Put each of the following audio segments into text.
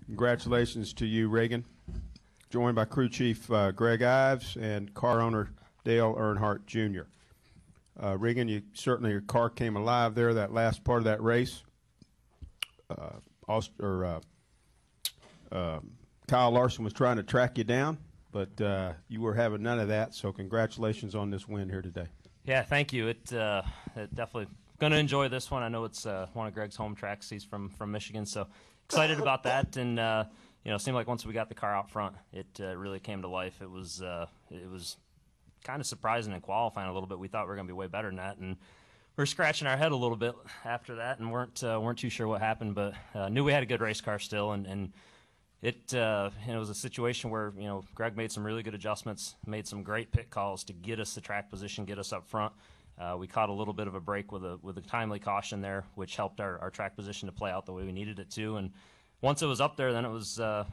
Congratulations to you, Regan. Joined by crew chief Greg Ives and car owner Dale Earnhardt Jr. Regan, your car came alive there that last part of that race. Kyle Larson was trying to track you down, but you were having none of that. So congratulations on this win here today. Yeah, thank you. It definitely going to enjoy this one. I know it's one of Greg's home tracks. He's from Michigan, so excited about that. And it seemed like once we got the car out front, it really came to life. It was kind of surprising in qualifying a little bit. We thought we were going to be way better than that, and we were scratching our head a little bit after that, and weren't too sure what happened, but knew we had a good race car still, and it was a situation where Greg made some really good adjustments, made some great pit calls to get us the track position, get us up front. We caught a little bit of a break with a timely caution there, which helped our track position to play out the way we needed it to. And once it was up there, then it was a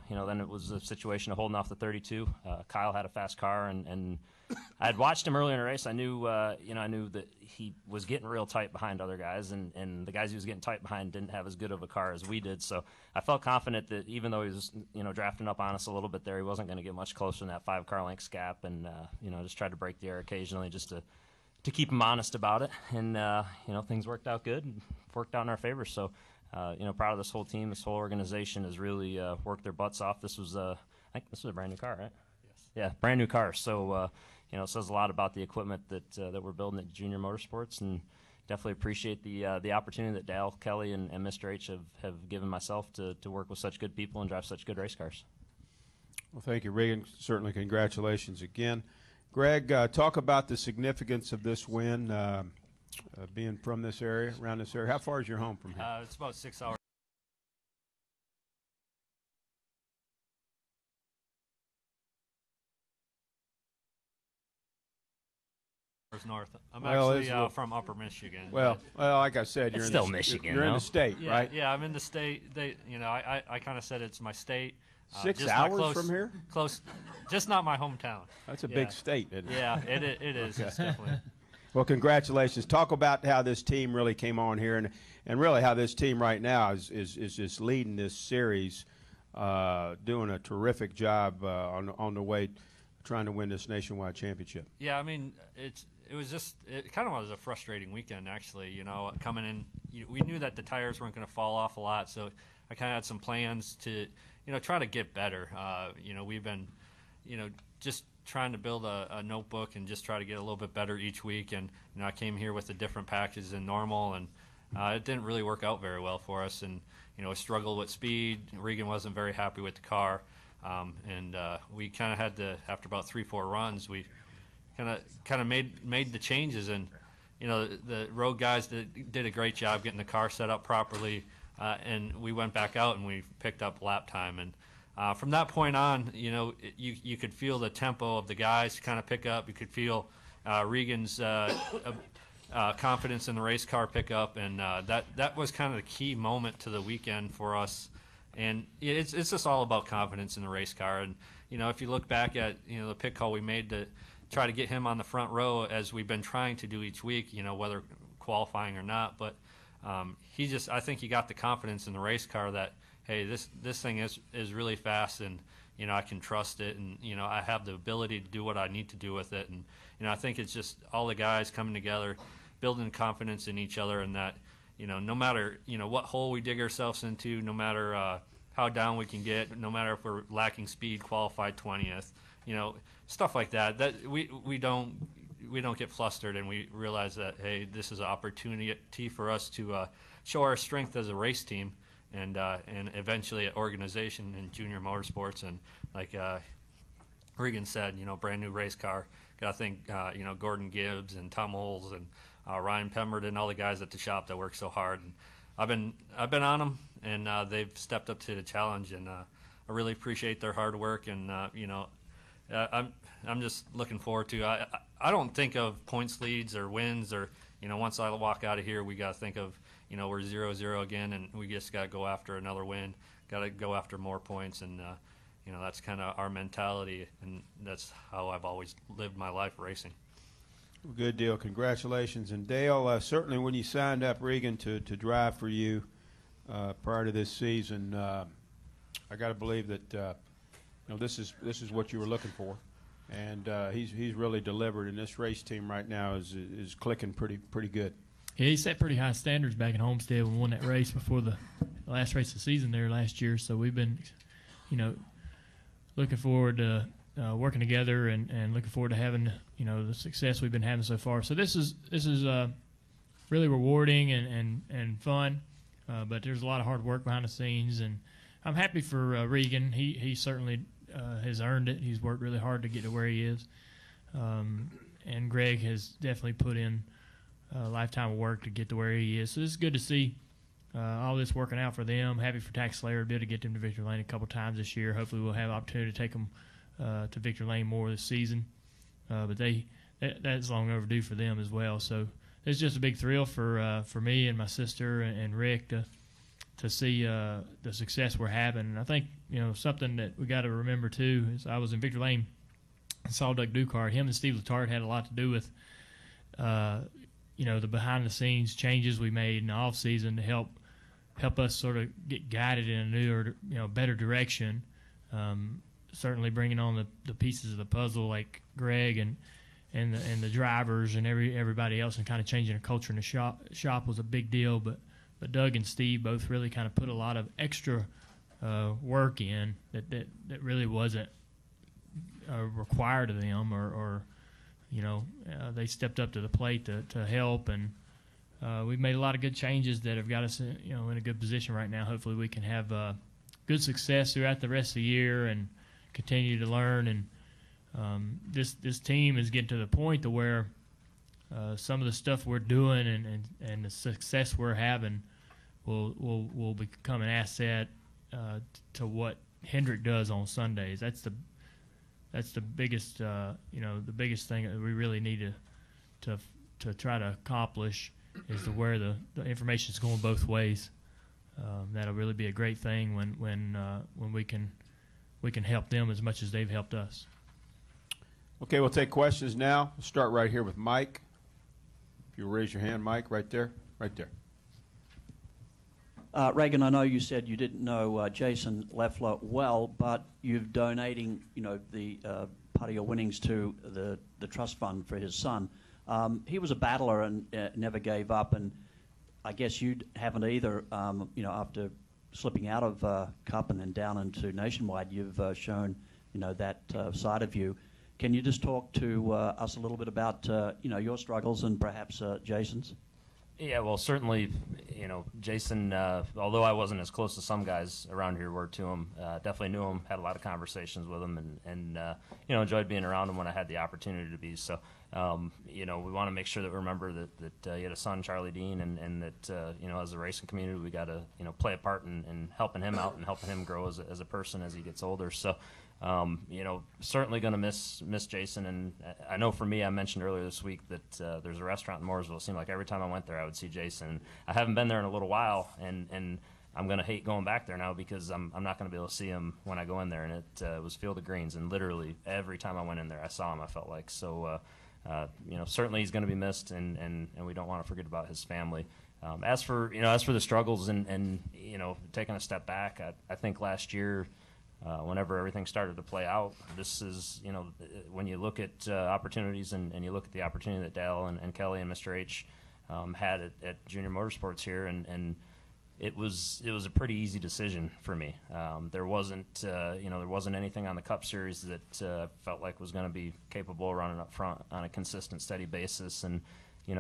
situation of holding off the 32. Kyle had a fast car, and I had watched him earlier in the race. I knew that he was getting real tight behind other guys, and the guys he was getting tight behind didn't have as good of a car as we did. So I felt confident that even though he was drafting up on us a little bit there, he wasn't going to get much closer than that 5 car lengths gap, and just tried to break the air occasionally just to keep him honest about it. And things worked out good, and worked out in our favor. So proud of this whole team. This whole organization has really worked their butts off. This was I think this was a brand new car, right? Yes. Yeah, brand new car. So it says a lot about the equipment that we're building at Junior Motorsports, and definitely appreciate the opportunity that Dale, Kelly, and Mr. H have given myself to work with such good people and drive such good race cars. Well, thank you, Regan. Certainly congratulations again. Greg, talk about the significance of this win, being from this area, around this area. How far is your home from here? It's about 6 hours. North. I'm actually from Upper Michigan. Well, like I said, you're still Michigan. You're in the state, yeah, right? Yeah, I'm in the state. I kind of said it's my state. 6 hours from here? Close, just not my hometown. That's a big state, isn't it? Yeah, it is. Okay. It's definitely. Well, congratulations. Talk about how this team really came on here, and really how this team right now is just leading this series, doing a terrific job on the way trying to win this nationwide championship. Yeah, I mean, it kind of was a frustrating weekend, actually. Coming in, we knew that the tires weren't going to fall off a lot, so I kind of had some plans to, try to get better. We've been, just trying to build a notebook and just try to get a little bit better each week. And I came here with a different package than normal, and it didn't really work out very well for us. And we struggled with speed. Regan wasn't very happy with the car. And we kind of had to, after about 3-4 runs, we kind of made the changes, and the road guys did a great job getting the car set up properly, and we went back out and we picked up lap time, and from that point on, you could feel the tempo of the guys kind of pick up. You could feel Regan's confidence in the race car pick up, and that was kind of the key moment to the weekend for us. And it's just all about confidence in the race car. And, if you look back at, the pit call we made to try to get him on the front row, as we've been trying to do each week, whether qualifying or not. But I think he got the confidence in the race car that, hey, this thing is really fast, and, I can trust it, and, I have the ability to do what I need to do with it. And, I think it's just all the guys coming together, building confidence in each other, and that, no matter, what hole we dig ourselves into, no matter how down we can get, no matter if we're lacking speed, qualified 20th, stuff like that, that we don't get flustered, and we realize that, hey, this is an opportunity for us to show our strength as a race team, and eventually an organization in Junior Motorsports. And like Regan said, brand new race car. Got to think, Gordon Gibbs and Tom Holes and Ryan Pemberton, all the guys at the shop that work so hard. And I've been on them, and they've stepped up to the challenge, and I really appreciate their hard work. And I'm just looking forward to. I don't think of points leads or wins, or once I walk out of here, we got to think of we're 0-0 again, and we just got to go after another win. Got to go after more points, and that's kind of our mentality, and that's how I've always lived my life racing. Good deal. Congratulations. And Dale, certainly when you signed up Regan to drive for you prior to this season, I got to believe that this is what you were looking for, and he's really delivered. And this race team right now is clicking pretty good. Yeah, he set pretty high standards back in Homestead and won that race before the last race of the season there last year. So we've been, looking forward to working together and looking forward to having, the success we've been having so far. So this is really rewarding and fun, but there's a lot of hard work behind the scenes, and I'm happy for Regan. He certainly has earned it. He's worked really hard to get to where he is, and Greg has definitely put in a lifetime of work to get to where he is. So it's good to see all this working out for them. Happy for Tax Slayer to be able to get them to Victory Lane a couple times this year. Hopefully we'll have an opportunity to take them to Victory Lane more this season. But that's long overdue for them as well. So it's just a big thrill for me and my sister and Rick to see the success we're having. And I think something that we got to remember too is I was in Victory Lane and saw Doug Ducard. Him and Steve Letarte had a lot to do with the behind the scenes changes we made in the off season to help us sort of get guided in a new or better direction. Certainly bringing on the pieces of the puzzle like Greg and the drivers and everybody else, and kind of changing the culture in the shop was a big deal. But Doug and Steve both really kind of put a lot of extra work in that really wasn't required of them, or they stepped up to the plate to help, and we've made a lot of good changes that have got us in a good position right now. Hopefully we can have good success throughout the rest of the year and continue to learn. And this team is getting to the point to where some of the stuff we're doing and the success we're having will become an asset to what Hendrick does on Sundays. That's the biggest the biggest thing that we really need to try to accomplish is to where the information is going both ways. That'll really be a great thing when we can help them as much as they've helped us. Okay, we'll take questions now. We'll start right here with Mike. If you raise your hand, Mike, right there. Regan, I know you said you didn't know Jason Leffler well, but you're donating, the part of your winnings to the trust fund for his son. He was a battler and never gave up, and I guess you haven't either. After slipping out of Cup and then down into Nationwide, you've shown, that side of you. Can you just talk to us a little bit about, your struggles and perhaps Jason's? Yeah, well, certainly, Jason, although I wasn't as close as some guys around here were to him, definitely knew him, had a lot of conversations with him, and enjoyed being around him when I had the opportunity to be. So, we want to make sure that we remember that he had a son, Charlie Dean, and that, as a racing community, we got to, play a part in helping him out and helping him grow as a person as he gets older. So, certainly going to miss Jason. And I know for me, I mentioned earlier this week that there's a restaurant in Mooresville. It seemed like every time I went there, I would see Jason. I haven't been there in a little while, and I'm going to hate going back there now because I'm not going to be able to see him when I go in there. And it was Field of Greens, and literally every time I went in there, I saw him, I felt like. So, certainly he's going to be missed, and we don't want to forget about his family. As for the struggles and taking a step back, I think last year, whenever everything started to play out, this is, when you look at opportunities and you look at the opportunity that Dale and Kelly and Mr. H had at Junior Motorsports here, and it was a pretty easy decision for me. There wasn't anything on the Cup Series that felt like was going to be capable of running up front on a consistent, steady basis, and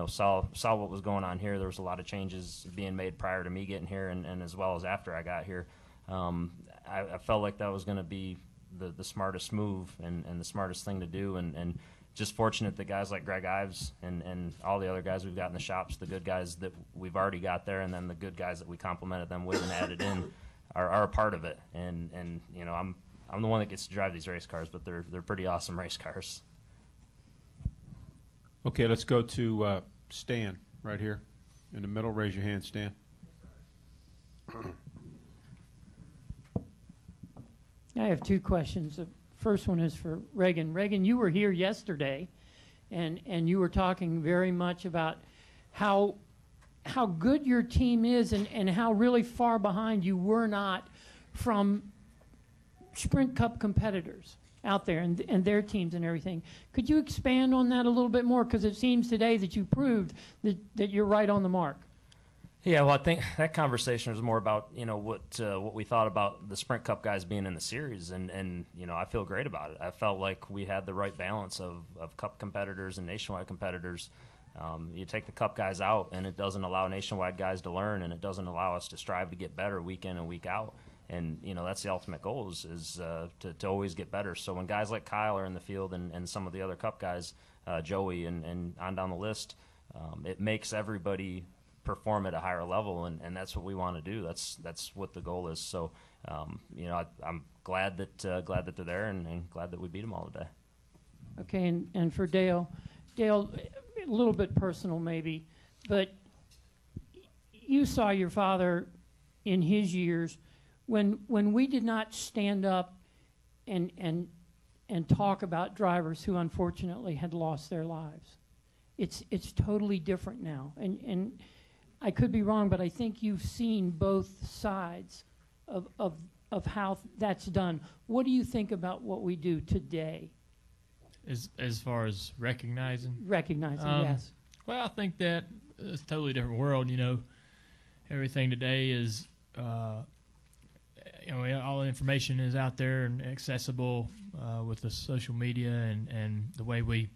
saw what was going on here. There was a lot of changes being made prior to me getting here, and as well as after I got here. I felt like that was going to be the smartest move and the smartest thing to do, and just fortunate that guys like Greg Ives and all the other guys we've got in the shops, the good guys that we've already got there, and then the good guys that we complemented them with and added in are a part of it. And I'm the one that gets to drive these race cars, but they're pretty awesome race cars. Okay, let's go to Stan right here in the middle. Raise your hand, Stan. I have two questions. The first one is for Regan. Regan, you were here yesterday, and you were talking very much about how good your team is and how really far behind you were not from Sprint Cup competitors out there and their teams and everything. Could you expand on that a little bit more? Because it seems today that you proved that you're right on the mark. Yeah, well, I think that conversation was more about, you know, what we thought about the Sprint Cup guys being in the series, and you know, I feel great about it. I felt like we had the right balance of Cup competitors and nationwide competitors. You take the Cup guys out, and it doesn't allow nationwide guys to learn, and it doesn't allow us to strive to get better week in and week out. And you know, that's the ultimate goal is to always get better. So when guys like Kyle are in the field and some of the other Cup guys, Joey and on down the list, it makes everybody perform at a higher level, and that's what we want to do. That's what the goal is. So, you know, I'm glad that they're there, and glad that we beat them all today. Okay, and for Dale, a little bit personal maybe, but you saw your father in his years when we did not stand up and talk about drivers who unfortunately had lost their lives. It's totally different now, and I could be wrong, but I think you've seen both sides of how that's done. What do you think about what we do today? As far as recognizing? Recognizing, yes. Well, I think that it's a totally different world, you know. Everything today is, you know, all the information is out there and accessible with the social media, and the way we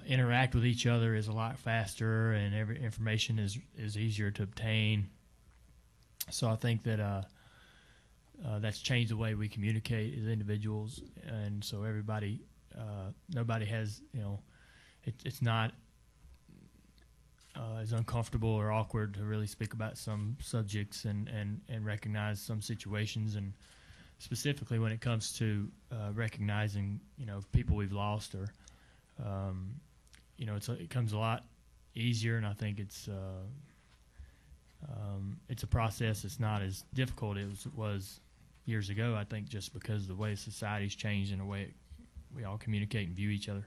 interact with each other is a lot faster, and every information is easier to obtain. So I think that that's changed the way we communicate as individuals, and so everybody, nobody has, you know, it's not as uncomfortable or awkward to really speak about some subjects and recognize some situations, and specifically when it comes to recognizing, you know, people we've lost, or you know, it comes a lot easier, and I think it's a process that's not as difficult as it was years ago. I think just because the way society's changed and the way we all communicate and view each other.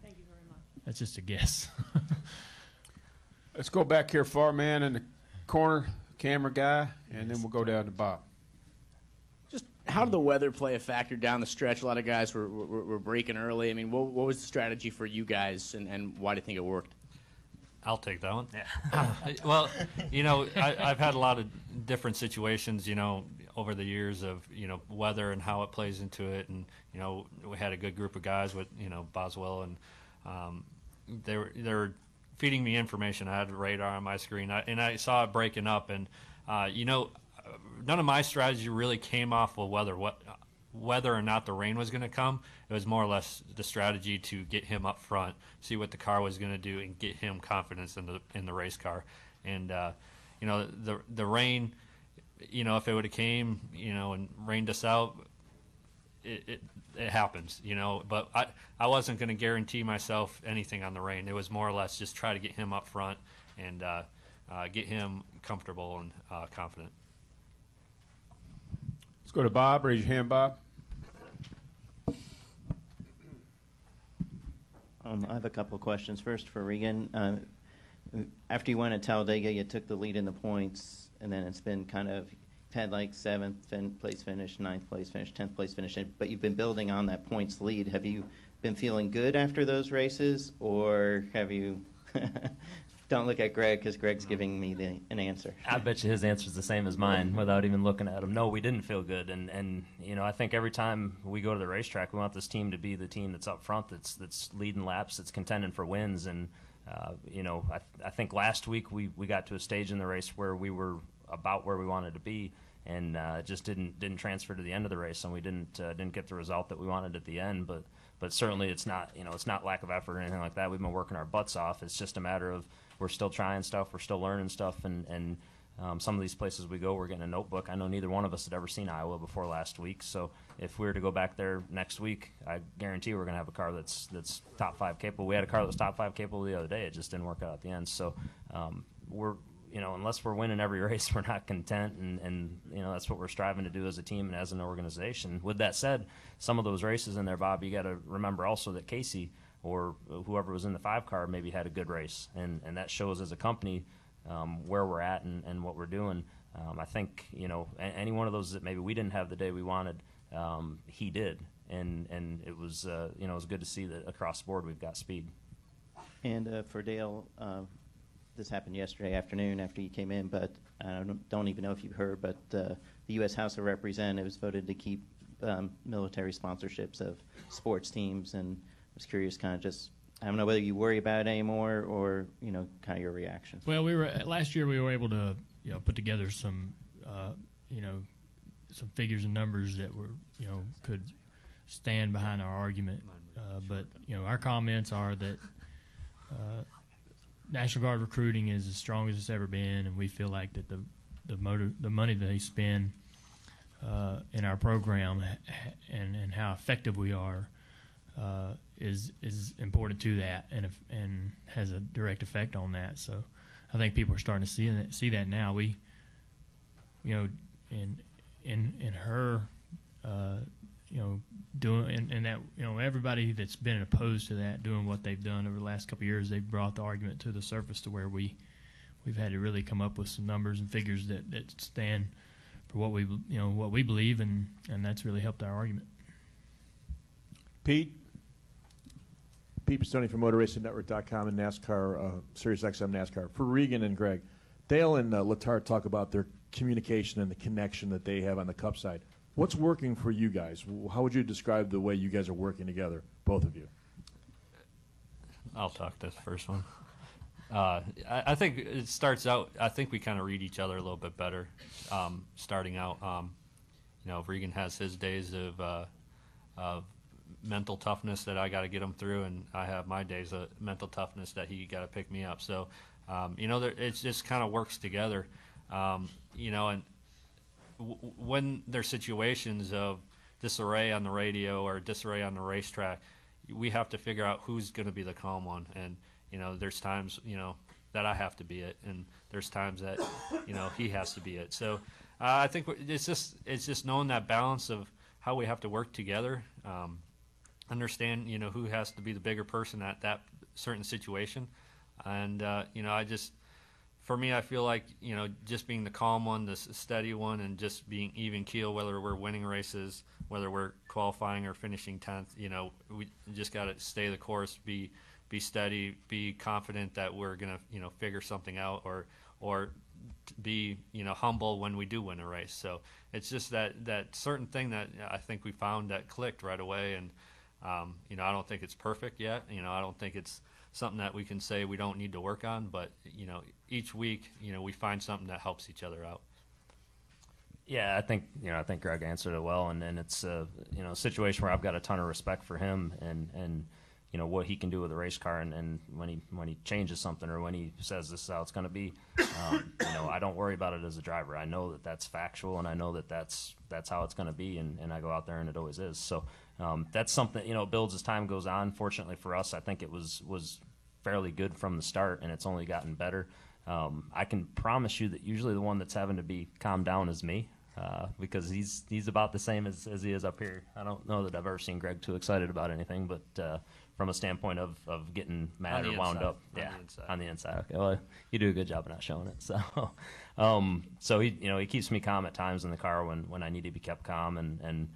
Thank you very much. That's just a guess. Let's go back here, far man in the corner, camera guy, and then we'll go down to Bob. Just how did the weather play a factor down the stretch? A lot of guys were breaking early. I mean, what was the strategy for you guys, and why do you think it worked? I'll take that one. Yeah. Well, you know, I've had a lot of different situations, you know, over the years of, you know, weather and how it plays into it. And, you know, we had a good group of guys with, you know, Boswell, and they were feeding me information. I had a radar on my screen, and I saw it breaking up. And, you know, none of my strategy really came off of whether or not the rain was going to come. It was more or less the strategy to get him up front, see what the car was going to do, and get him confidence in the race car. And you know, the rain, you know, if it would have came, you know, and rained us out, it happens, you know. But I wasn't going to guarantee myself anything on the rain. It was more or less just try to get him up front and get him comfortable and confident. Let's go to Bob. Raise your hand, Bob. I have a couple of questions. First for Regan. After you won at Talladega, you took the lead in the points, and then it's been kind of had like 7th place finish, 9th place finish, 10th place finish, but you've been building on that points lead. Have you been feeling good after those races, or have you don't look at Greg because Greg's giving me an answer. I bet you his answer is the same as mine without even looking at him. No, we didn't feel good, and you know, I think every time we go to the racetrack, we want this team to be the team that's up front, that's leading laps, that's contending for wins. And you know, I think last week we got to a stage in the race where we were about where we wanted to be, and it just didn't transfer to the end of the race, and we didn't get the result that we wanted at the end. But certainly it's not, you know, it's not lack of effort or anything like that. We've been working our butts off. It's just a matter of we're still trying stuff, we're still learning stuff, and some of these places we go, we're getting a notebook. I know neither one of us had ever seen Iowa before last week, so if we were to go back there next week, I guarantee we're going to have a car that's top 5 capable. We had a car that was top 5 capable the other day. It just didn't work out at the end. So we're, you know, unless we're winning every race, we're not content, and you know, that's what we're striving to do as a team and as an organization. With that said, some of those races in there, Bob, you got to remember also that Casey or whoever was in the 5 car maybe had a good race, and that shows as a company where we're at and what we're doing. I think, any one of those that maybe we didn't have the day we wanted, he did. And it was, it was good to see that across the board we've got speed. And for Dale, this happened yesterday afternoon after he came in, but I don't even know if you've heard, but the U.S. House of Representatives voted to keep military sponsorships of sports teams, and I was curious, kind of just, I don't know whether you worry about it anymore or, kind of your reaction. Well, last year we were able to, put together some, some figures and numbers that were, could stand behind our argument. But, our comments are that National Guard recruiting is as strong as it's ever been, and we feel like that the money that they spend in our program and how effective we are is important to that and has a direct effect on that. So I think people are starting to see that now. We, in her, doing and that everybody that's been opposed to that doing what they've done over the last couple of years, they've brought the argument to the surface to where we've had to really come up with some numbers and figures that stand for what we believe, and that's really helped our argument. Pete Pistone from MotorRacingNetwork.com and NASCAR, SiriusXM NASCAR. For Regan and Greg, Dale and Letarte talk about their communication and the connection that they have on the Cup side. What's working for you guys? How would you describe the way you guys are working together, both of you? I'll talk this first one. I think it starts out, I think we kind of read each other a little bit better starting out. Regan has his days of mental toughness that I got to get him through, and I have my days of mental toughness that he got to pick me up. So, it just kind of works together, and when there's situations of disarray on the radio or disarray on the racetrack, we have to figure out who's going to be the calm one. And, there's times, that I have to be it, and there's times that, he has to be it. So I think it's just knowing that balance of how we have to work together, understand, who has to be the bigger person at that certain situation. And, for me, I feel like, just being the calm one, the steady one, and just being even keel, whether we're winning races, whether we're qualifying or finishing 10th, we just got to stay the course, be steady, be confident that we're going to, figure something out, or be, humble when we do win a race. So it's just that certain thing that I think we found that clicked right away. And, I don't think it's perfect yet. I don't think it's something that we can say we don't need to work on, but each week we find something that helps each other out. Yeah, I think Greg answered it well, and then it's a situation where I've got a ton of respect for him and what he can do with a race car, and when he changes something or when he says this is how it's going to be, I don't worry about it as a driver. I know that that's factual, and I know that that's how it's going to be, and I go out there and it always is. So that's something builds as time goes on. Fortunately for us, I think it was fairly good from the start, and it's only gotten better. I can promise you that usually the one that's having to be calmed down is me, because he's about the same as he is up here. I don't know that I've ever seen Greg too excited about anything, but from a standpoint of getting mad or wound up, on the inside. Okay, well, you do a good job of not showing it. So, so he keeps me calm at times in the car when I need to be kept calm, and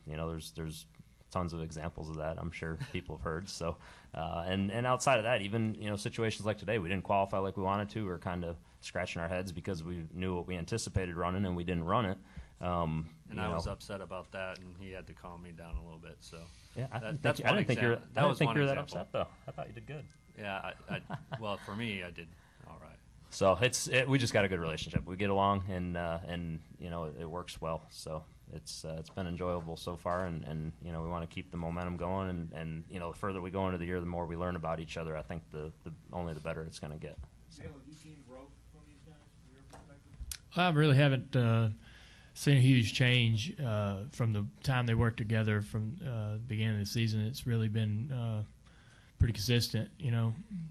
there's tons of examples of that I'm sure people have heard. So, and outside of that, even situations like today, we didn't qualify like we wanted to. We're kind of scratching our heads because we knew what we anticipated running and we didn't run it. And I was upset about that, and he had to calm me down a little bit. So yeah, I didn't think you were that upset though. I thought you did good. Yeah, well, for me, I did all right. So we just got a good relationship. We get along, and it works well. So it's been enjoyable so far, and we want to keep the momentum going, and the further we go into the year, the more we learn about each other. I think the better it's going to get. So. Have you seen growth from these guys from your perspective? I really haven't seen a huge change from the time they worked together from the beginning of the season. It's really been pretty consistent.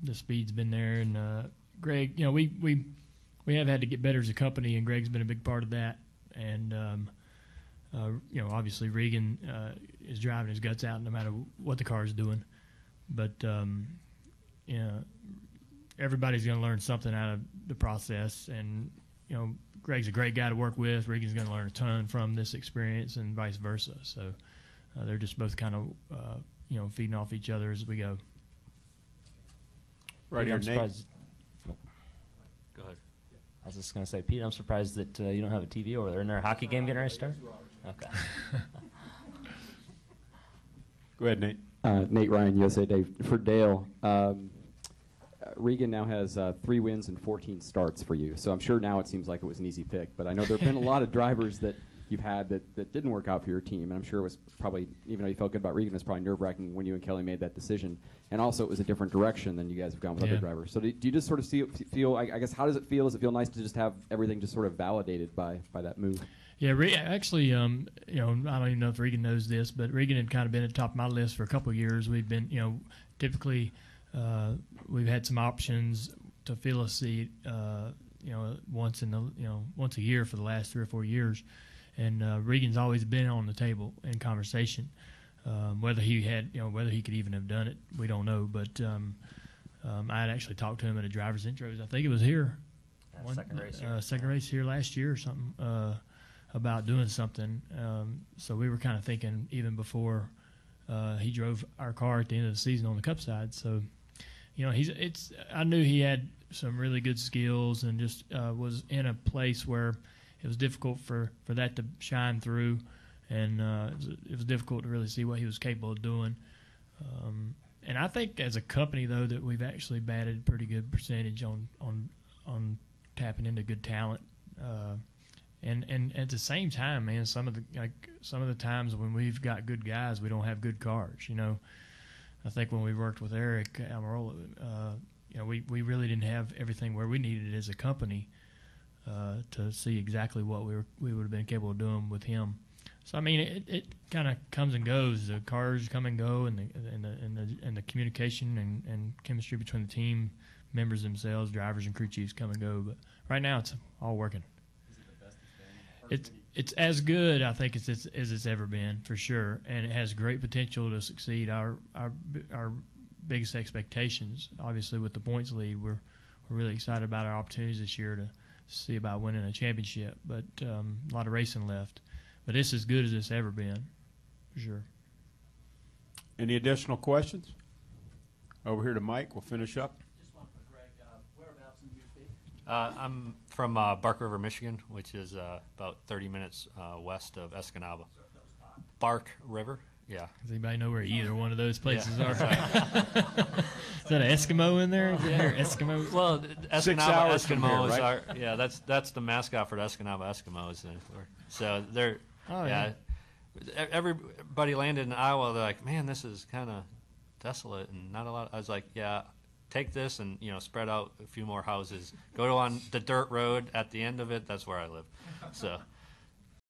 The speed's been there, and Greg, we have had to get better as a company, and Greg's been a big part of that. And obviously Regan is driving his guts out no matter what the car is doing. But everybody's going to learn something out of the process, and Greg's a great guy to work with. Regan's going to learn a ton from this experience, and vice versa. So they're just both kind of feeding off each other as we go. Right here, I'm Nate. surprised. Go ahead. I was just going to say, Pete, I'm surprised that you don't have a TV over there. Isn't there a hockey game getting ready to start? Okay. Go ahead, Nate. Nate Ryan, USA Today. For Dale, Regan now has 3 wins and 14 starts for you. So I'm sure now it seems like it was an easy pick. But I know there have been a lot of drivers that you've had that didn't work out for your team. And I'm sure it was probably, even though you felt good about Regan, it was probably nerve-wracking when you and Kelly made that decision. And also it was a different direction than you guys have gone with other drivers. So do you just sort of feel, I guess, how does it feel? Does it feel nice to just have everything just sort of validated by that move? Yeah, actually, I don't even know if Regan knows this, but Regan had kind of been at the top of my list for a couple of years. We've been, typically we've had some options to fill a seat, once a year for the last 3 or 4 years, and Regan's always been on the table in conversation. Whether he could even have done it, we don't know. But I had actually talked to him at a driver's intros. I think it was here, second race here last year or something. About doing something, so we were kind of thinking even before he drove our car at the end of the season on the Cup side. So, I knew he had some really good skills and just was in a place where it was difficult for that to shine through, and it was difficult to really see what he was capable of doing. And I think as a company though that we've actually batted pretty good percentage on tapping into good talent. And at the same time, man, some of the times when we've got good guys, we don't have good cars. I think when we worked with Eric Almirola, we really didn't have everything where we needed it as a company to see exactly what we would have been capable of doing with him. So I mean, it kind of comes and goes. The cars come and go, and the communication and chemistry between the team members themselves, drivers and crew chiefs, come and go. But right now, it's all working. It's as good, I think, as it's ever been, for sure, and it has great potential to succeed our biggest expectations. Obviously, with the points lead, we're really excited about our opportunities this year to see about winning a championship, but a lot of racing left. But it's as good as it's ever been, for sure. Any additional questions? Over here to Mike. We'll finish up. Just one for Greg. Whereabouts in UP? I'm from Bark River, Michigan, which is about 30 minutes west of Escanaba. Bark River, yeah. Does anybody know where either one of those places are? Is that an Eskimo in there? Is there Eskimo? Well, 6 hours Escanaba from here, Eskimos right? are that's the mascot for the Escanaba Eskimos. So they're everybody landed in Iowa. They're like, man, this is kind of desolate and not a lot. I was like, yeah. Take this and spread out a few more houses. Go on the dirt road at the end of it. That's where I live. So